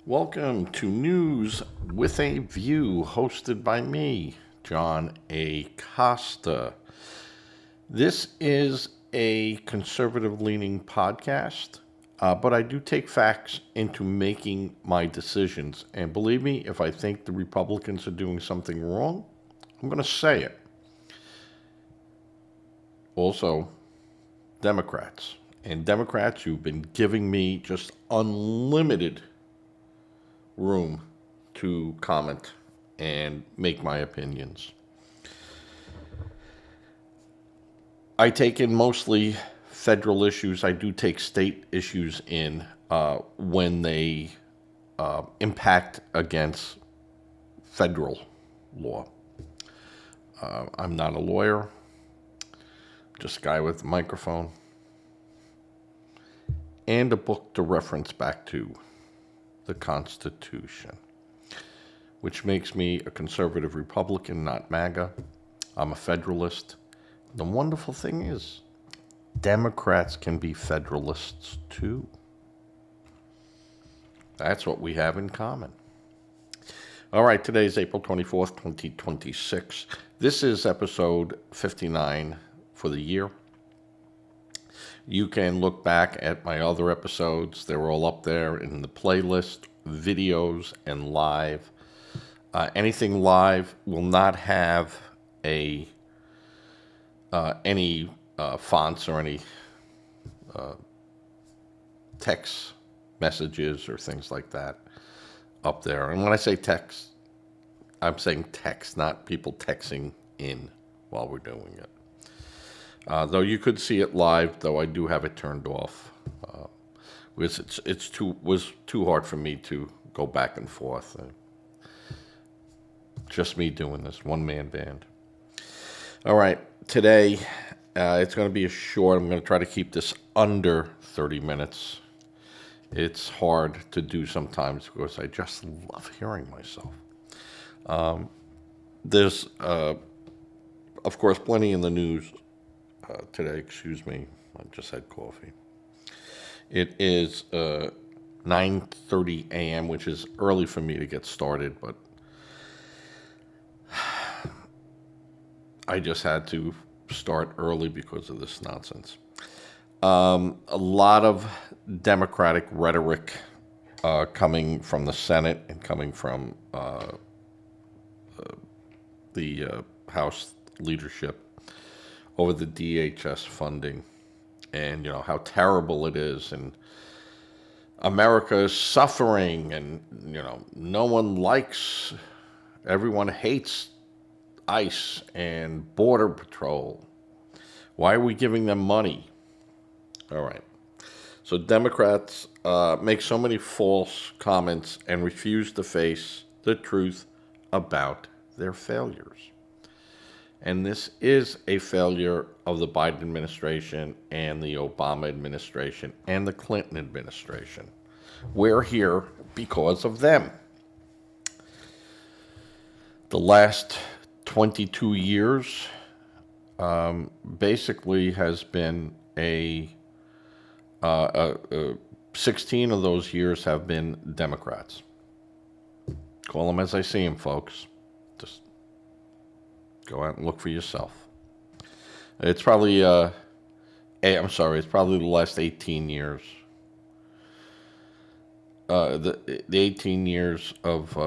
Welcome to News with a View, hosted by me, John A. Costa. This is a conservative-leaning podcast, but I do take facts into making my decisions. And believe me, if I think the Republicans are doing something wrong, I'm going to say it. Also, Democrats. And Democrats who've been giving me just unlimited room to comment and make my opinions. I take in mostly federal issues. I do take state issues in when they impact against federal law. I'm not a lawyer, just a guy with a microphone and a book to reference back to, the Constitution, which makes me a conservative Republican, not MAGA. I'm a Federalist. The wonderful thing is, Democrats can be Federalists too. That's what we have in common. All right, today is April 24th, 2026. This is episode 59 for the year. You can look back at my other episodes. They're all up there in the playlist, videos, and live. Anything live will not have any fonts or any text messages or things like that up there. And when I say text, I'm saying text, not people texting in while we're doing it. Though you could see it live, though I do have it turned off. Was too hard for me to go back and forth. Just me doing this, one-man band. All right, today it's going to be a short. I'm going to try to keep this under 30 minutes. It's hard to do sometimes because I just love hearing myself. There's, of course, plenty in the news today. Excuse me, I just had coffee. It is 9:30 a.m., which is early for me to get started, but I just had to start early because of this nonsense. A lot of Democratic rhetoric coming from the Senate and coming from the House leadership over the DHS funding, and how terrible it is, and America is suffering, and no one likes, everyone hates ICE and Border Patrol. Why are we giving them money? All right. So Democrats make so many false comments and refuse to face the truth about their failures. And this is a failure of the Biden administration and the Obama administration and the Clinton administration. We're here because of them. The last 22 years basically has been 16 of those years have been Democrats. Call them as I see them, folks. Just go out and look for yourself. It's probably, it's probably the last 18 years. The 18 years of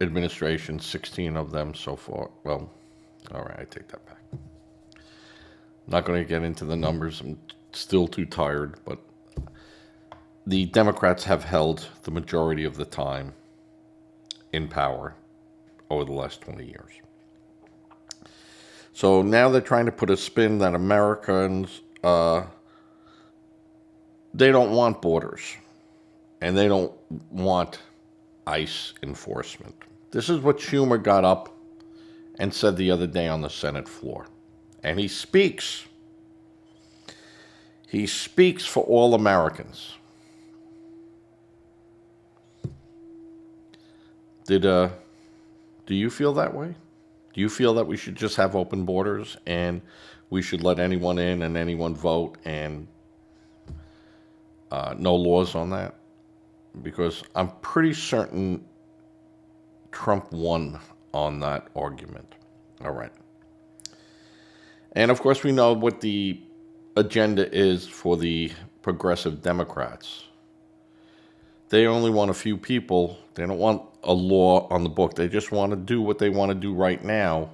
administration, 16 of them so far. Well, all right, I take that back. I'm not going to get into the numbers. I'm still too tired, but the Democrats have held the majority of the time in power over the last 20 years. So now they're trying to put a spin that Americans, they don't want borders, and they don't want ICE enforcement. This is what Schumer got up and said the other day on the Senate floor. And he speaks for all Americans. Do you feel that way? Do you feel that we should just have open borders and we should let anyone in and anyone vote and no laws on that? because I'm pretty certain Trump won on that argument. All right. And of course, we know what the agenda is for the progressive Democrats. They only want a few people. They don't want a law on the book. They just want to do what they want to do right now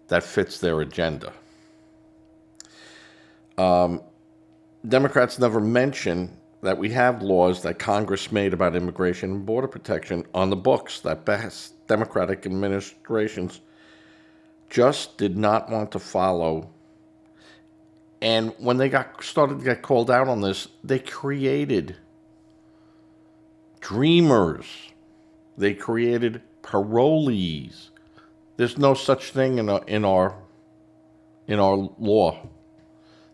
that fits their agenda. Democrats never mention that we have laws that Congress made about immigration and border protection on the books that past Democratic administrations just did not want to follow. And when they started to get called out on this, they created dreamers. They created parolees. There's no such thing in our law.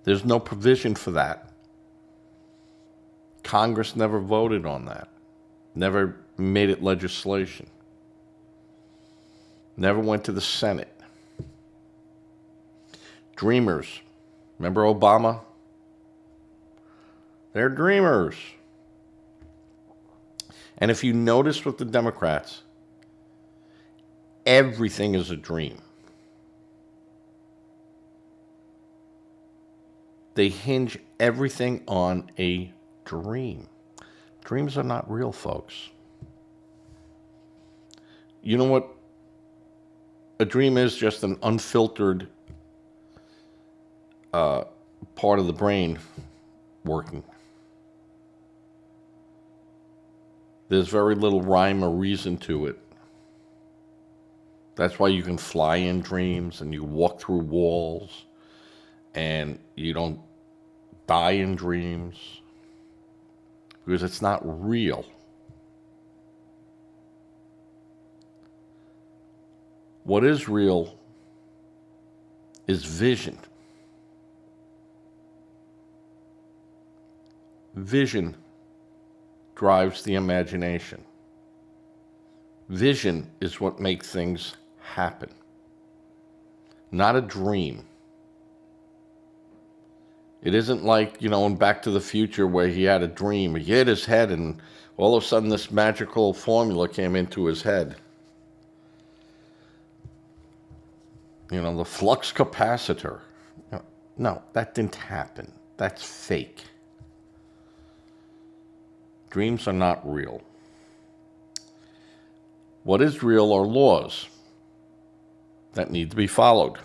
There's no provision for that. Congress never voted on that. Never made it legislation. Never went to the Senate. Dreamers. Remember Obama? They're dreamers. And if you notice with the Democrats, everything is a dream. They hinge everything on a dream. Dreams are not real, folks. You know what? A dream is just an unfiltered part of the brain working. There's very little rhyme or reason to it. That's why you can fly in dreams and you walk through walls and you don't die in dreams because it's not real. What is real is vision. Vision drives the imagination. Vision is what makes things happen, not a dream. It isn't like, in Back to the Future where he had a dream. He hit his head and all of a sudden this magical formula came into his head. The flux capacitor. No, that didn't happen. That's fake. Dreams are not real. What is real are laws that need to be followed.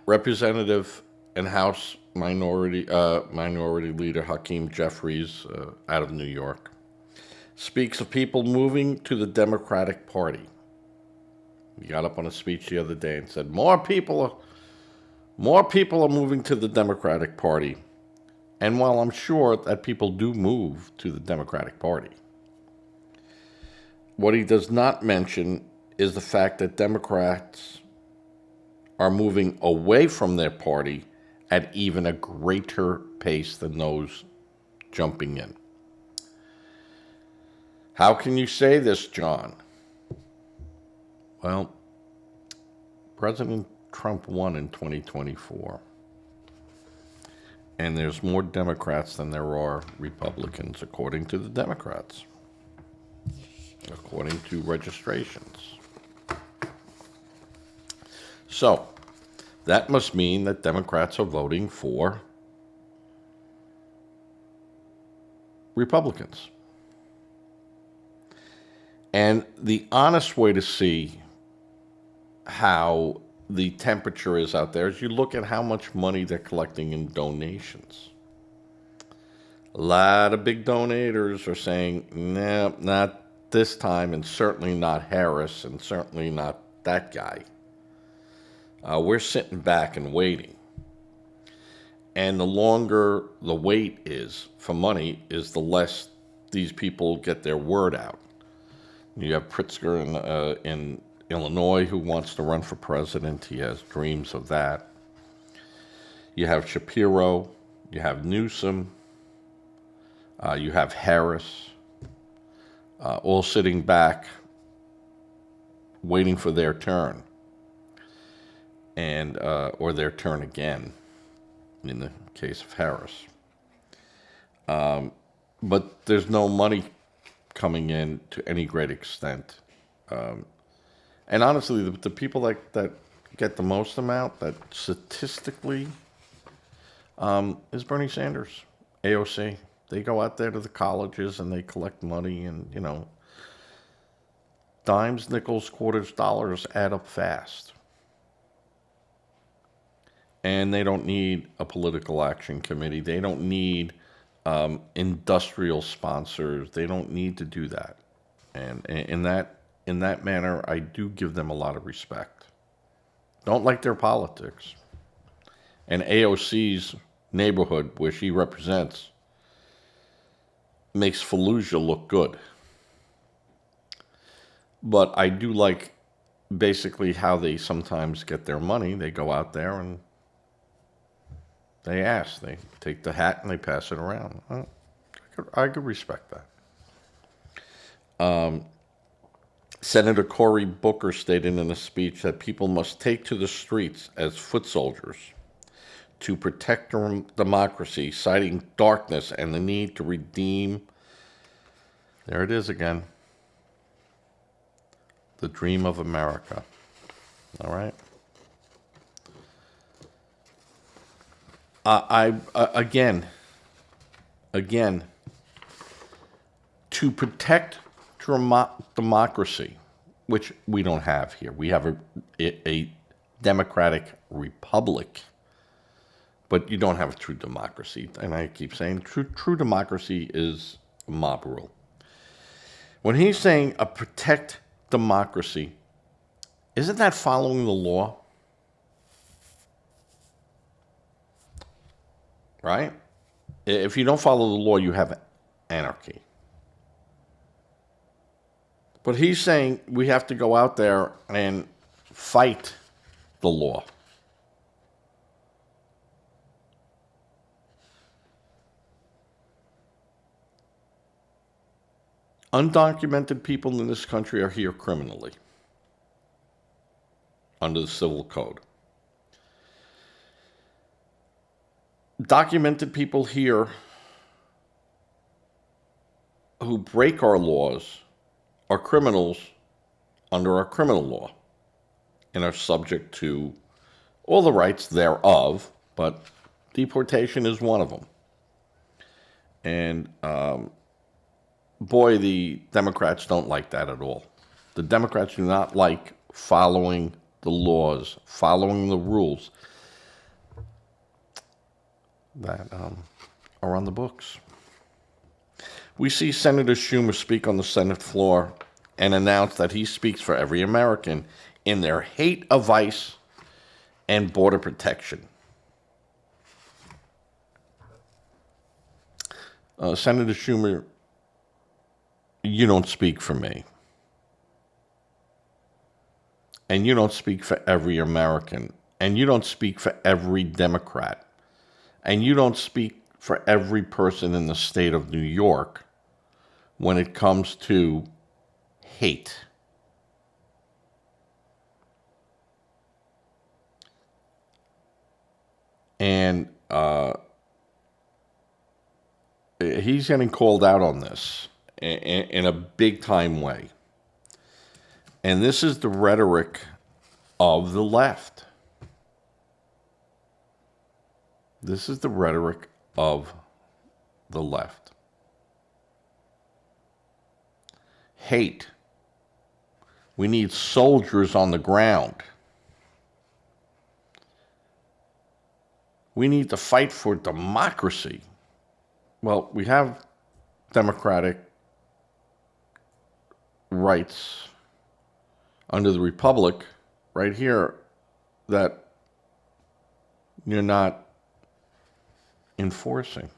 Representative and House Minority Leader Hakeem Jeffries out of New York speaks of people moving to the Democratic Party. He got up on a speech the other day and said, more people are moving to the Democratic Party. And while I'm sure that people do move to the Democratic Party, what he does not mention is the fact that Democrats are moving away from their party at even a greater pace than those jumping in. How can you say this, John? Well, President Trump won in 2024. And there's more Democrats than there are Republicans, according to the Democrats, according to registrations. So, that must mean that Democrats are voting for Republicans. And the honest way to see how the temperature is out there is you look at how much money they're collecting in donations. A lot of big donators are saying, no, not this time, and certainly not Harris, and certainly not that guy. We're sitting back and waiting. And the longer the wait is for money is the less these people get their word out. You have Pritzker in Illinois who wants to run for president. He has dreams of that. You have Shapiro. You have Newsom. You have Harris. All sitting back waiting for their turn. And or their turn again in the case of Harris. but there's no money coming in to any great extent. And honestly, the people that get the most amount, that statistically, is Bernie Sanders, AOC. They go out there to the colleges and they collect money, and dimes, nickels, quarters, dollars add up fast. And they don't need a political action committee. They don't need industrial sponsors. They don't need to do that. And in that manner, I do give them a lot of respect. Don't like their politics. And AOC's neighborhood, where she represents, makes Fallujah look good. But I do like basically how they sometimes get their money. They go out there and they ask. They take the hat and they pass it around. Well, I could respect that. Senator Cory Booker stated in a speech that people must take to the streets as foot soldiers to protect democracy, citing darkness and the need to redeem, there it is again, the dream of America. All right? Again, to protect democracy, which we don't have here. We have a democratic republic, but you don't have a true democracy. And I keep saying true democracy is mob rule. When he's saying a protect democracy, isn't that following the law? Right? If you don't follow the law, you have anarchy. But he's saying we have to go out there and fight the law. Undocumented people in this country are here criminally under the civil code. Documented people here who break our laws are criminals under our criminal law and are subject to all the rights thereof, but deportation is one of them. And boy, the Democrats don't like that at all. The Democrats do not like following the laws, following the rules that are on the books. We see Senator Schumer speak on the Senate floor and announce that he speaks for every American in their hate of ICE and border protection. Senator Schumer, you don't speak for me. And you don't speak for every American. And you don't speak for every Democrat. And you don't speak for every person in the state of New York when it comes to hate. And he's getting called out on this in a big-time way. And this is the rhetoric of the left. This is the rhetoric of the left. Hate. We need soldiers on the ground. We need to fight for democracy. Well, we have democratic rights under the Republic right here that you're not enforcing.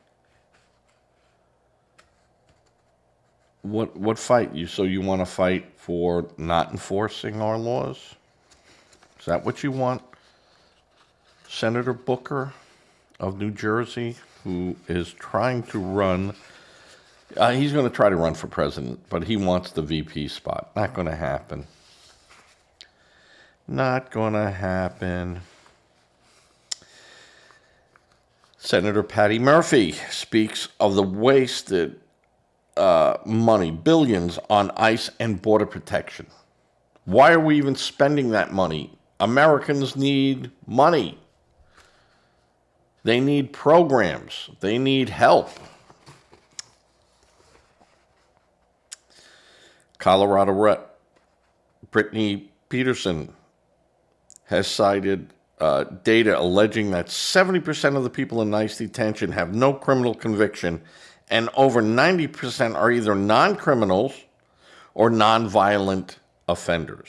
What fight? So you want to fight for not enforcing our laws? Is that what you want? Senator Booker of New Jersey, who is trying to run, he's going to try to run for president, but he wants the VP spot. Not going to happen. Not going to happen. Senator Patty Murphy speaks of the wasted money, billions, on ICE and border protection. Why are we even spending that money? Americans need money. They need programs. They need help. Colorado Rep. Brittany Peterson has cited data alleging that 70% of the people in ICE detention have no criminal conviction, and over 90% are either non-criminals or non-violent offenders.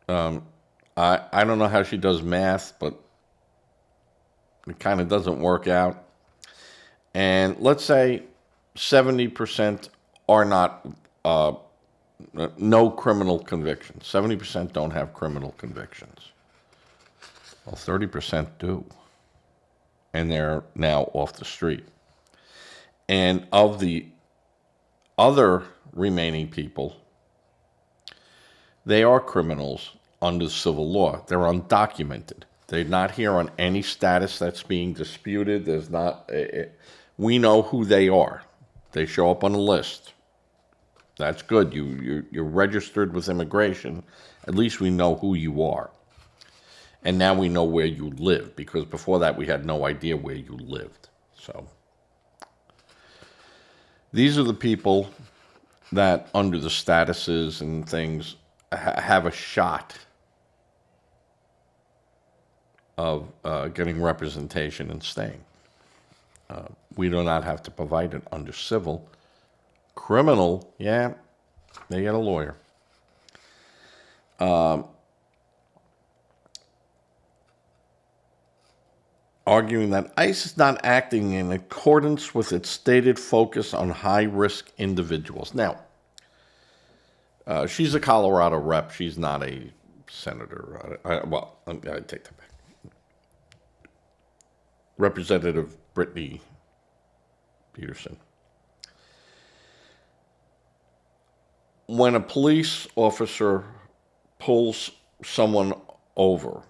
I don't know how she does math, but it kind of doesn't work out. And let's say 70% are not no criminal convictions. 70% don't have criminal convictions. Well, 30% do. And they're now off the street. And of the other remaining people, they are criminals under civil law. They're undocumented. They're not here on any status that's being disputed. There's not. We know who they are. They show up on a list. That's good. You're registered with immigration. At least we know who you are. And now we know where you live, because before that we had no idea where you lived. So these are the people that, under the statuses and things, have a shot of getting representation and staying. We do not have to provide it under civil. Criminal, yeah, they get a lawyer. Arguing that ICE is not acting in accordance with its stated focus on high-risk individuals. Now, she's a Colorado rep. She's not a senator. I take that back. Representative Brittany Peterson. When a police officer pulls someone over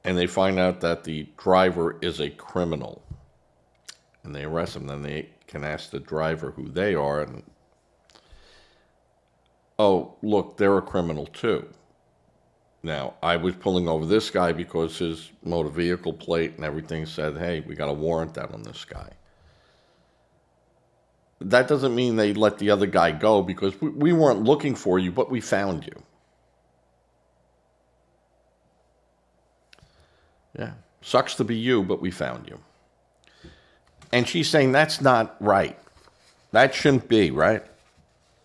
and they find out that the driver is a criminal and they arrest him, then they can ask the driver who they are, and, oh, look, they're a criminal too. Now, I was pulling over this guy because his motor vehicle plate and everything said, hey, we got a warrant out on this guy. That doesn't mean they let the other guy go, because we weren't looking for you, but we found you. Yeah, sucks to be you, but we found you. And she's saying that's not right. That shouldn't be, right?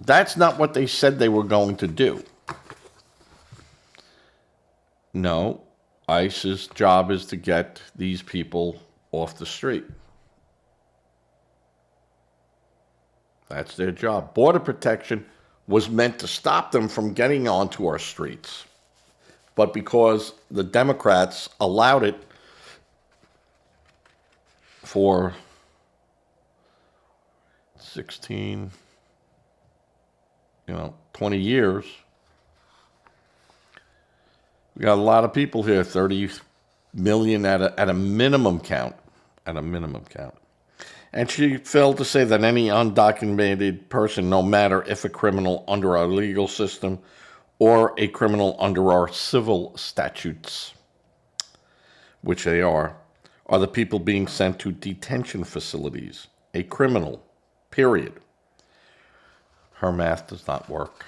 That's not what they said they were going to do. No, ICE's job is to get these people off the street. That's their job. Border protection was meant to stop them from getting onto our streets. But because the Democrats allowed it for 20 years, we got a lot of people here, 30 million at a minimum count, And she failed to say that any undocumented person, no matter if a criminal under our legal system or a criminal under our civil statutes, which they are the people being sent to detention facilities. A criminal, period. Her math does not work.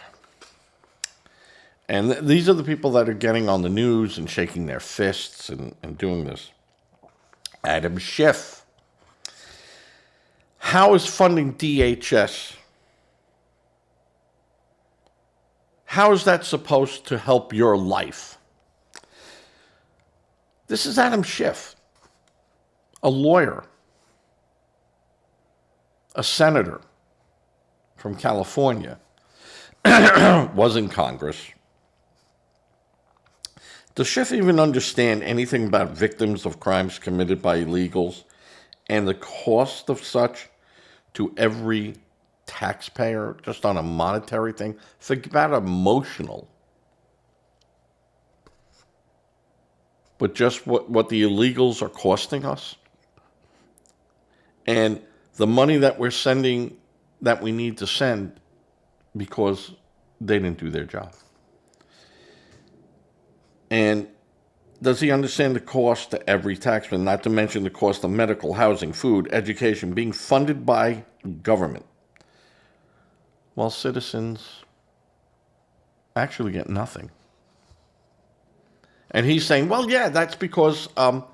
And these are the people that are getting on the news and shaking their fists and doing this. Adam Schiff. How is funding DHS? How is that supposed to help your life? This is Adam Schiff, a lawyer, a senator from California, was in Congress. Does Schiff even understand anything about victims of crimes committed by illegals and the cost of such to every taxpayer, just on a monetary thing? Think about emotional. but just what the illegals are costing us. And the money that we're sending that we need to send because they didn't do their job. And does he understand the cost to every taxpayer, not to mention the cost of medical, housing, food, education, being funded by government, while citizens actually get nothing? And he's saying, well, yeah, that's because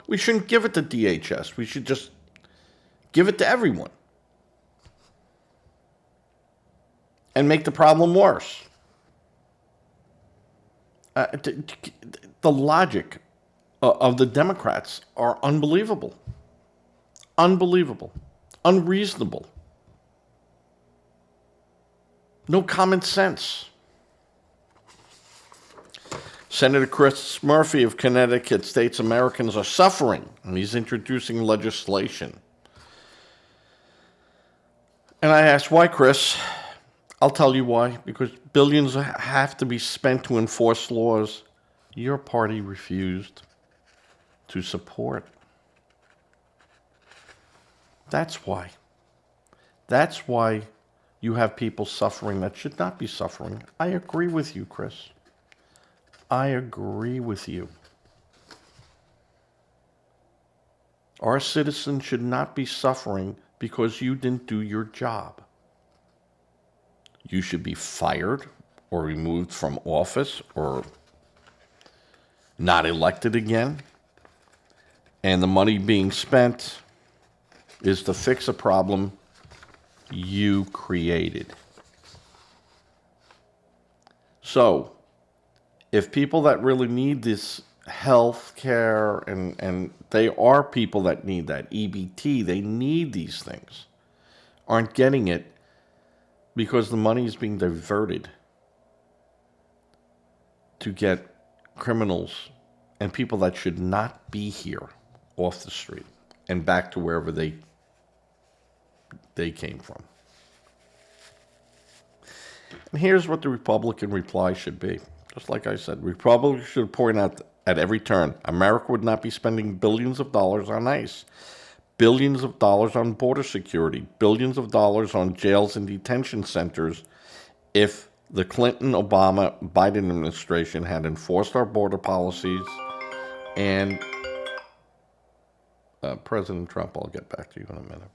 we shouldn't give it to DHS. We should just give it to everyone and make the problem worse. The logic of the Democrats are unbelievable. Unbelievable. Unreasonable. No common sense. Senator Chris Murphy of Connecticut states Americans are suffering, and he's introducing legislation. And I asked, why, Chris? I'll tell you why. Because billions have to be spent to enforce laws your party refused to support. That's why. That's why you have people suffering that should not be suffering. I agree with you, Chris. I agree with you. Our citizens should not be suffering because you didn't do your job. You should be fired or removed from office or not elected again. And the money being spent is to fix a problem you created. So, if people that really need this health care, and they are people that need that, EBT, they need these things, aren't getting it because the money is being diverted to get criminals and people that should not be here off the street and back to wherever they came from. And here's what the Republican reply should be. Just like I said, Republicans should point out at every turn, America would not be spending billions of dollars on ICE, billions of dollars on border security, billions of dollars on jails and detention centers if the Clinton, Obama, Biden administration had enforced our border policies and President Trump, I'll get back to you in a minute.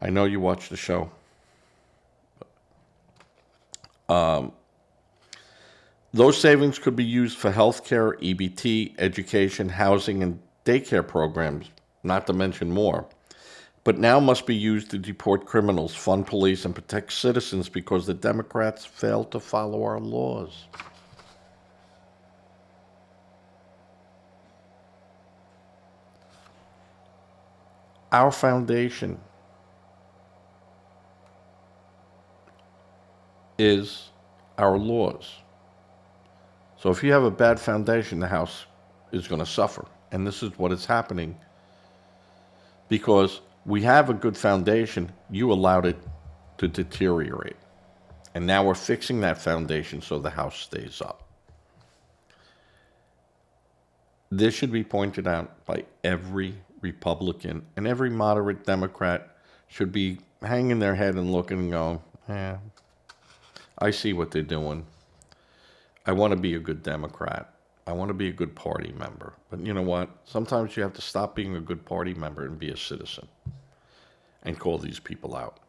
I know you watch the show. Those savings could be used for health care, EBT, education, housing, and daycare programs, not to mention more. But now must be used to deport criminals, fund police, and protect citizens because the Democrats failed to follow our laws. Our foundation is our laws. So if you have a bad foundation, the house is going to suffer. And this is what is happening because we have a good foundation. You allowed it to deteriorate. And now we're fixing that foundation so the house stays up. This should be pointed out by every Republican, and every moderate Democrat should be hanging their head and looking and going, yeah, I see what they're doing. I want to be a good Democrat. I want to be a good party member. But you know what? Sometimes you have to stop being a good party member and be a citizen and call these people out.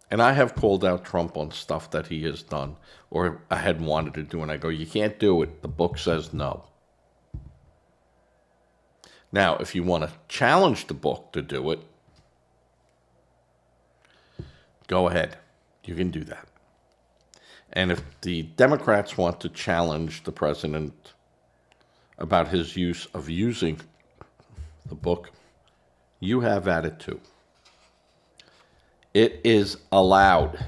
And I have called out Trump on stuff that he has done or I had wanted to do, and I go, you can't do it. The book says no. Now, if you want to challenge the book to do it, go ahead. You can do that. And if the Democrats want to challenge the president about his use of using the book, you have at it too. It is allowed.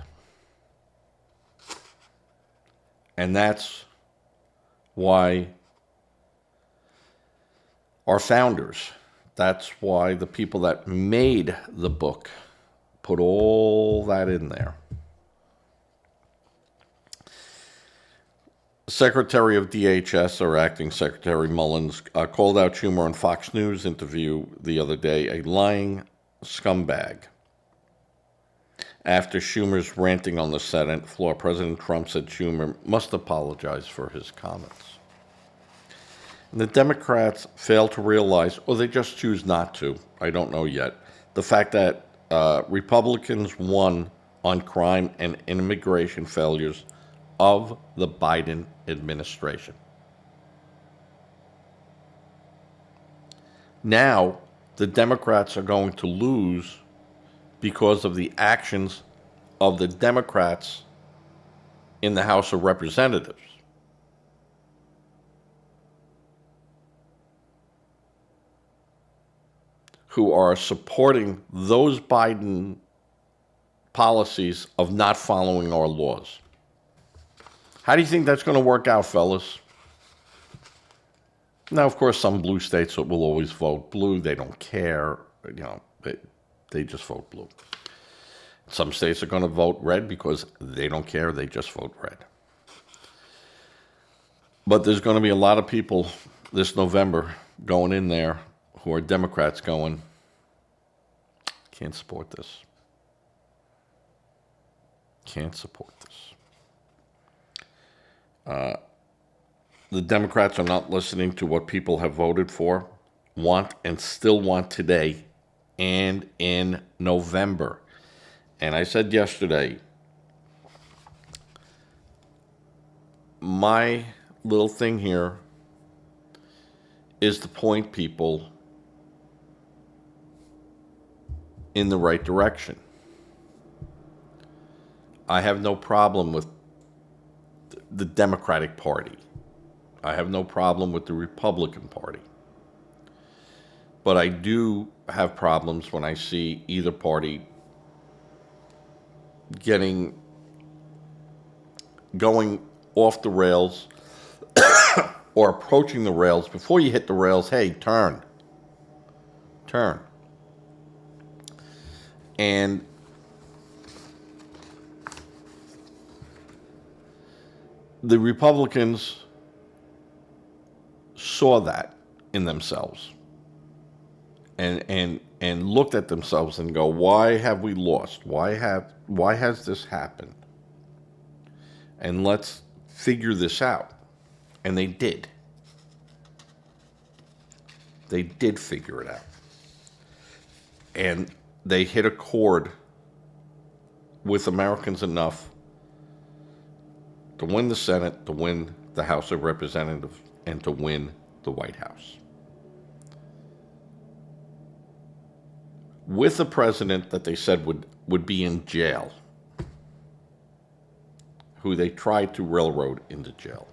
And that's why our founders, that's why the people that made the book put all that in there. Secretary of DHS, or Acting Secretary Mullins, called out Schumer on Fox News interview the other day a lying scumbag. After Schumer's ranting on the Senate floor, President Trump said Schumer must apologize for his comments. And the Democrats fail to realize, or they just choose not to, I don't know yet, the fact that Republicans won on crime and immigration failures of the Biden administration. Now, the Democrats are going to lose because of the actions of the Democrats in the House of Representatives. Who are supporting those Biden policies of not following our laws. How do you think that's going to work out, fellas? Now, of course, some blue states will always vote blue. They don't care. They just vote blue. Some states are going to vote red because they don't care. They just vote red. But there's going to be a lot of people this November going in there who are Democrats going, can't support this. Can't support this. The Democrats are not listening to what people have voted for, want, and still want today and in November. And I said yesterday, my little thing here is to point people in the right direction. I have no problem with the Democratic Party. I have no problem with the Republican Party. But I do have problems when I see either party going off the rails or approaching the rails. Before you hit the rails, hey, turn. And the Republicans saw that in themselves and looked at themselves and go, why have we lost? Why has this happened? And let's figure this out. And they did. They did figure it out. And they hit a chord with Americans enough to win the Senate, to win the House of Representatives, and to win the White House. With a president that they said would be in jail, who they tried to railroad into jail.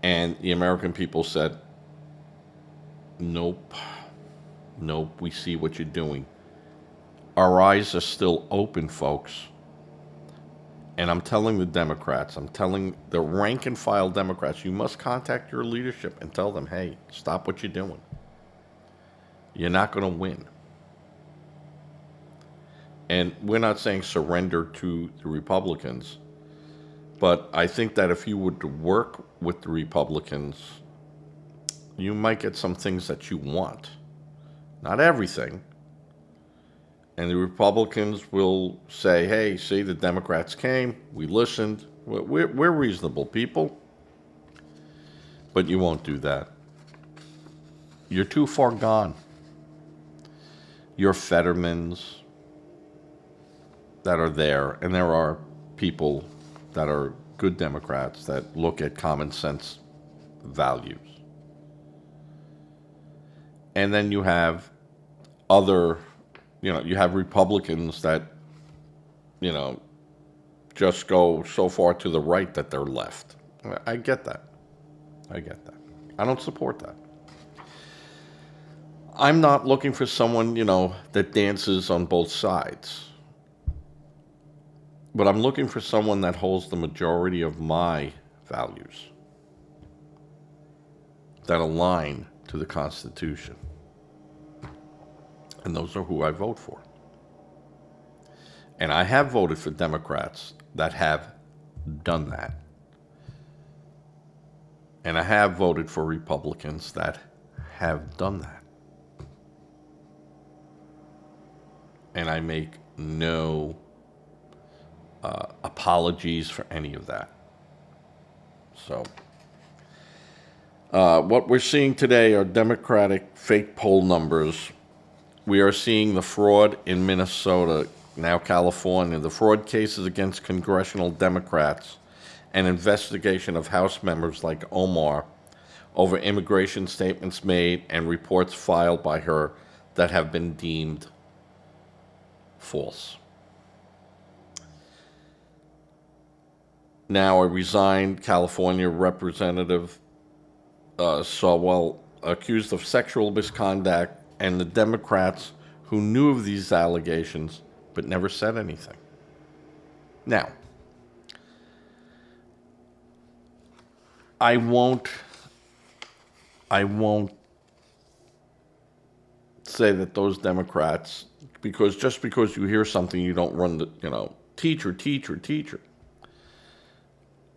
And the American people said, nope, we see what you're doing. Our eyes are still open, folks. And I'm telling the Democrats, I'm telling the rank and file Democrats, you must contact your leadership and tell them, hey, stop what you're doing. You're not going to win. And we're not saying surrender to the Republicans, but I think that if you were to work with the Republicans, you might get some things that you want. Not everything. And the Republicans will say, hey, see, the Democrats came, we listened, we're reasonable people. But you won't do that. You're too far gone. You're Fettermans that are there, and there are people that are good Democrats that look at common sense values. And then you have other, you have Republicans that, just go so far to the right that they're left. I get that. I don't support that. I'm not looking for someone, that dances on both sides. But I'm looking for someone that holds the majority of my values that align to the Constitution. And those are who I vote for. And I have voted for Democrats that have done that. And I have voted for Republicans that have done that. And I make no apologies for any of that. So, what we're seeing today are Democratic fake poll numbers. We are seeing the fraud in Minnesota, now California, the fraud cases against congressional Democrats, an investigation of House members like Omar over immigration statements made and reports filed by her that have been deemed false. Now, a resigned California representative Sewell accused of sexual misconduct, and the Democrats who knew of these allegations but never said anything. Now, I won't say that those Democrats, because just because you hear something, you don't run the, teacher.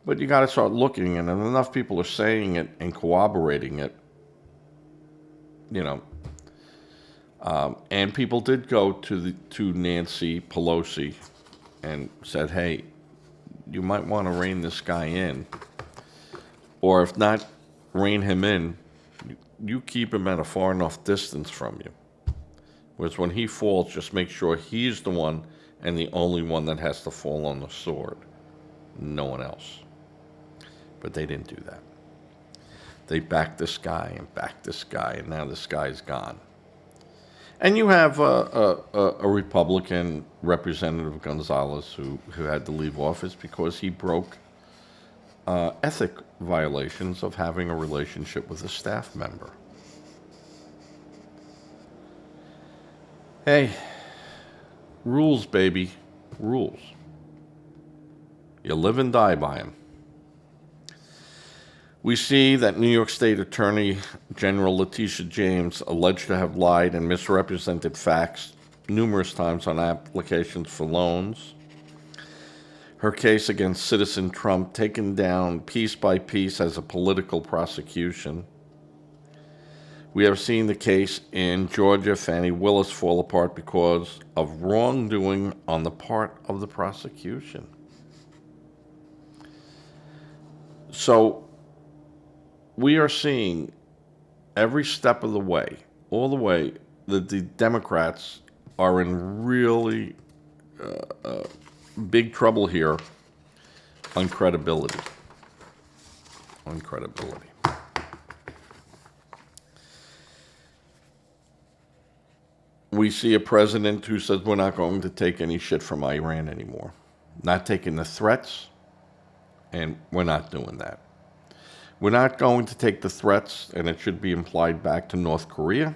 But you got to start looking, and enough people are saying it and corroborating it, and people did go to Nancy Pelosi and said, "Hey, you might want to rein this guy in, or if not, rein him in. You keep him at a far enough distance from you. Whereas when he falls, just make sure he's the one and the only one that has to fall on the sword, no one else." But they didn't do that. They backed this guy and backed this guy, and now this guy's gone. And you have a Republican, Representative Gonzalez, who had to leave office because he broke ethic violations of having a relationship with a staff member. Hey, rules, baby, rules. You live and die by them. We see that New York State Attorney General Letitia James alleged to have lied and misrepresented facts numerous times on applications for loans. Her case against Citizen Trump taken down piece by piece as a political prosecution. We have seen the case in Georgia, Fani Willis, fall apart because of wrongdoing on the part of the prosecution. So, we are seeing every step of the way, all the way, that the Democrats are in really big trouble here on credibility. On credibility. We see a president who says we're not going to take any shit from Iran anymore. Not taking the threats, and we're not doing that. We're not going to take the threats, and it should be implied back to North Korea.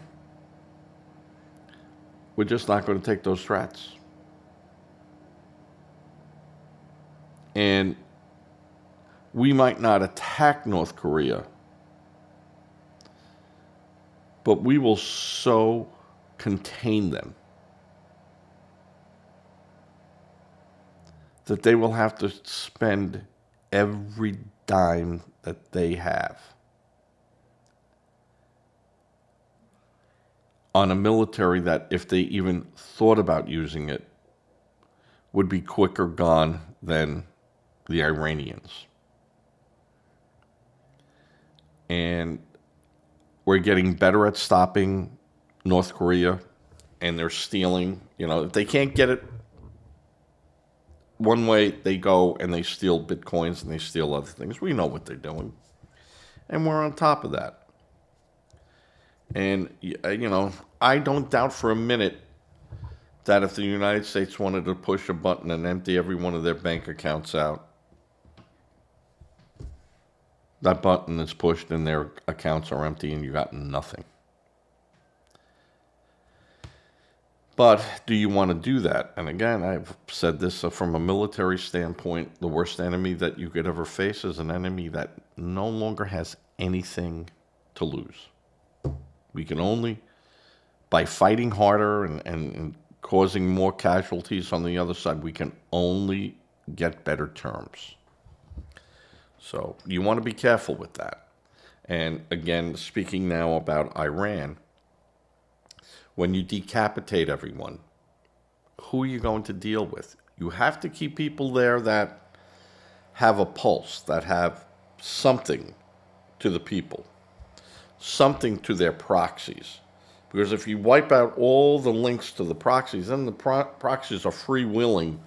We're just not going to take those threats. And we might not attack North Korea, but we will so contain them that they will have to spend every dime that they have on a military that, if they even thought about using it, would be quicker gone than the Iranians. And we're getting better at stopping North Korea, and they're stealing. If they can't get it one way, they go and they steal bitcoins and they steal other things. We know what they're doing. And we're on top of that. And, I don't doubt for a minute that if the United States wanted to push a button and empty every one of their bank accounts out, that button is pushed and their accounts are empty and you got nothing. But do you want to do that? And again, I've said this from a military standpoint, the worst enemy that you could ever face is an enemy that no longer has anything to lose. We can only, by fighting harder and causing more casualties on the other side. We can only get better terms. So you want to be careful with that. And again, speaking now about Iran, when you decapitate everyone, who are you going to deal with? You have to keep people there that have a pulse, that have something to the people, something to their proxies. Because if you wipe out all the links to the proxies, then the proxies are freewheeling,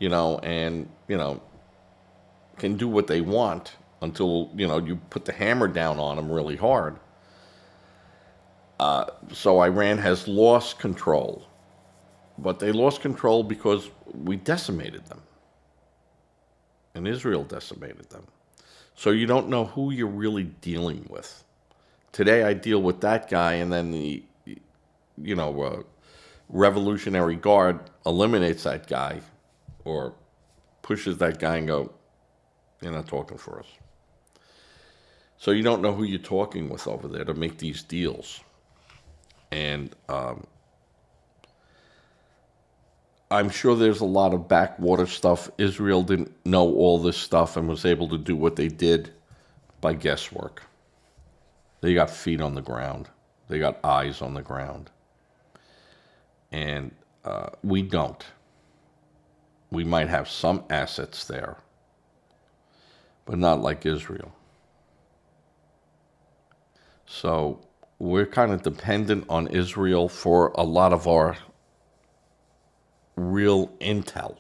and, can do what they want until, you put the hammer down on them really hard. So Iran has lost control. But they lost control because we decimated them. And Israel decimated them. So you don't know who you're really dealing with. Today I deal with that guy, and then the, Revolutionary Guard eliminates that guy or pushes that guy and go, you're not talking for us. So you don't know who you're talking with over there to make these deals. And I'm sure there's a lot of backwater stuff. Israel didn't know all this stuff and was able to do what they did by guesswork. They got feet on the ground. They got eyes on the ground. And we don't. We might have some assets there, but not like Israel. So we're kind of dependent on Israel for a lot of our real intel,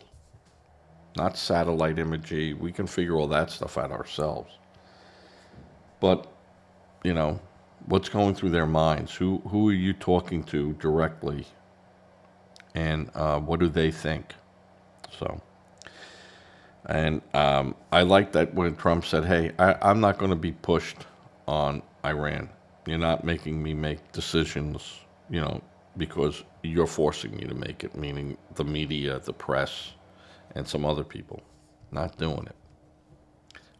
not satellite imagery. We can figure all that stuff out ourselves. But, what's going through their minds? Who are you talking to directly? And what do they think? So, and I like that when Trump said, hey, I'm not going to be pushed on Iran. You're not making me make decisions, because you're forcing me to make it, meaning the media, the press, and some other people. Not doing it.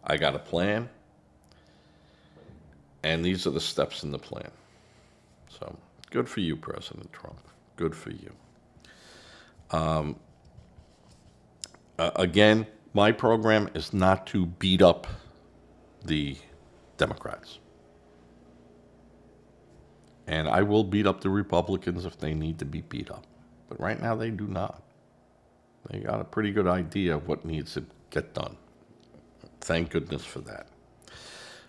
I got a plan, and these are the steps in the plan. So, good for you, President Trump. Good for you. Again, my program is not to beat up the Democrats. And I will beat up the Republicans if they need to be beat up. But right now they do not. They got a pretty good idea of what needs to get done. Thank goodness for that.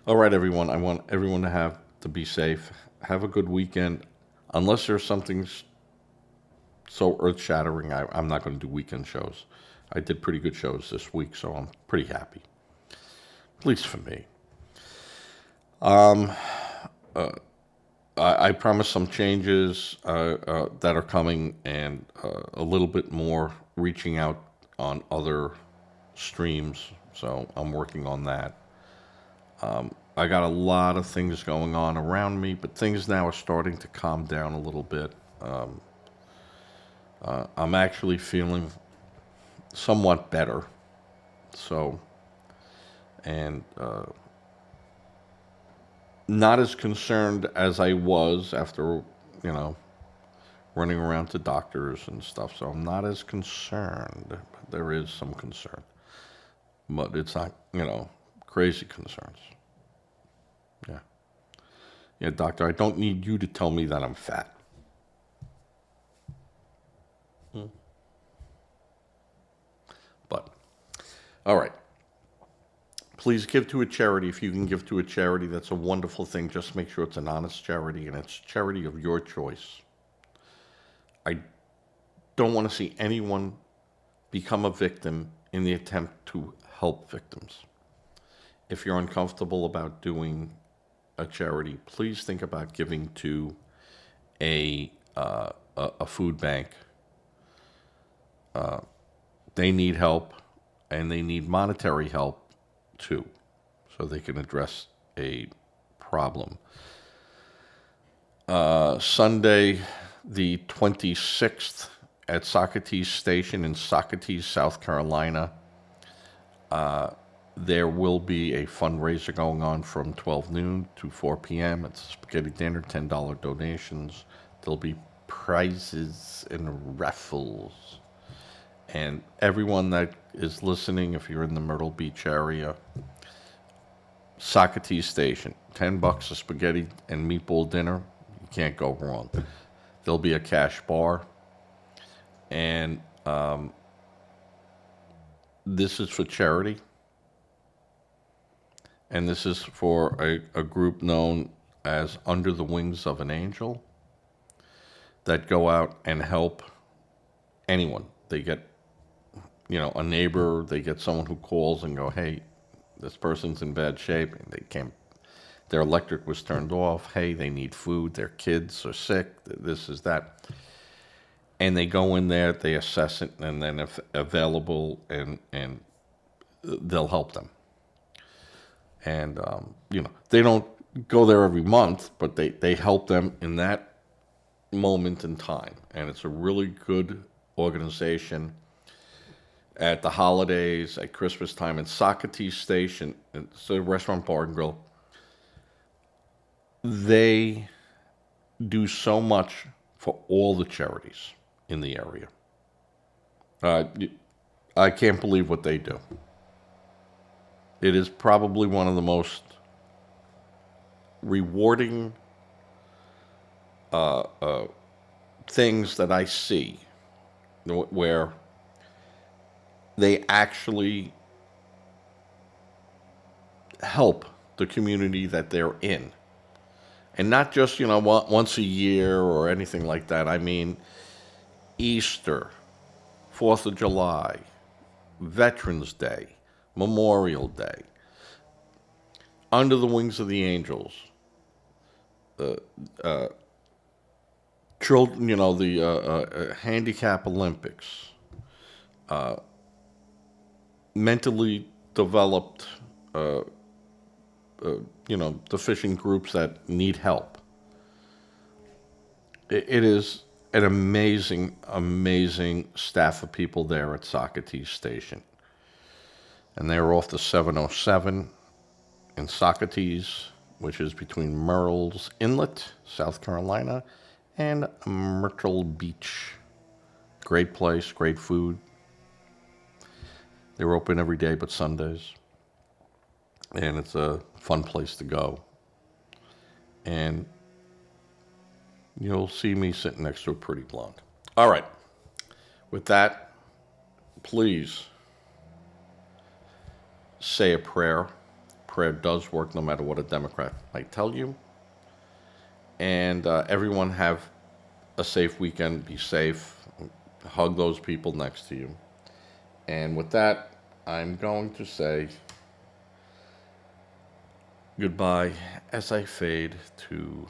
All right, everyone. I want everyone to be safe. Have a good weekend. Unless there's something so earth-shattering, I'm not going to do weekend shows. I did pretty good shows this week, so I'm pretty happy. At least for me. I promise some changes that are coming, and a little bit more reaching out on other streams. So I'm working on that. I got a lot of things going on around me, but things now are starting to calm down a little bit. I'm actually feeling somewhat better. So, and not as concerned as I was after, running around to doctors and stuff. So I'm not as concerned, but there is some concern. But it's not, crazy concerns. Yeah. Yeah, doctor, I don't need you to tell me that I'm fat. But, all right. Please give to a charity. If you can give to a charity, that's a wonderful thing. Just make sure it's an honest charity, and it's charity of your choice. I don't want to see anyone become a victim in the attempt to help victims. If you're uncomfortable about doing a charity, please think about giving to a food bank. They need help, and they need monetary help too, so they can address a problem. Sunday, the 26th, at Socrates Station in Socrates, South Carolina, there will be a fundraiser going on from 12 noon to 4 p.m. It's a spaghetti dinner, $10 donations. There'll be prizes and raffles. And everyone that is listening, if you're in the Myrtle Beach area, Socrates Station, $10 a spaghetti and meatball dinner. You can't go wrong. There'll be a cash bar, and this is for charity, and this is for a group known as Under the Wings of an Angel that go out and help anyone. They get, a neighbor, they get someone who calls and go, hey, this person's in bad shape, and they can't, their electric was turned off. Hey, they need food. Their kids are sick. This is that. And they go in there, they assess it, and then if available, and they'll help them. And, they don't go there every month, but they help them in that moment in time. And it's a really good organization. At the holidays, at Christmas time, in Socrates Station, it's a restaurant, bar, and grill. They do so much for all the charities in the area. I can't believe what they do. It is probably one of the most rewarding things that I see, where they actually help the community that they're in. And not just, once a year or anything like that. I mean, Easter, 4th of July, Veterans Day, Memorial Day, Under the Wings of the Angels, children, the Handicap Olympics, mentally developed, deficient groups that need help. It is an amazing, amazing staff of people there at Socrates Station. And they're off the 707 in Socrates, which is between Murrells Inlet, South Carolina, and Myrtle Beach. Great place, great food. They're open every day but Sundays. And it's a fun place to go. And you'll see me sitting next to a pretty blonde. All right. With that, please say a prayer. Prayer does work no matter what a Democrat might tell you. And everyone have a safe weekend. Be safe. Hug those people next to you. And with that, I'm going to say goodbye as I fade to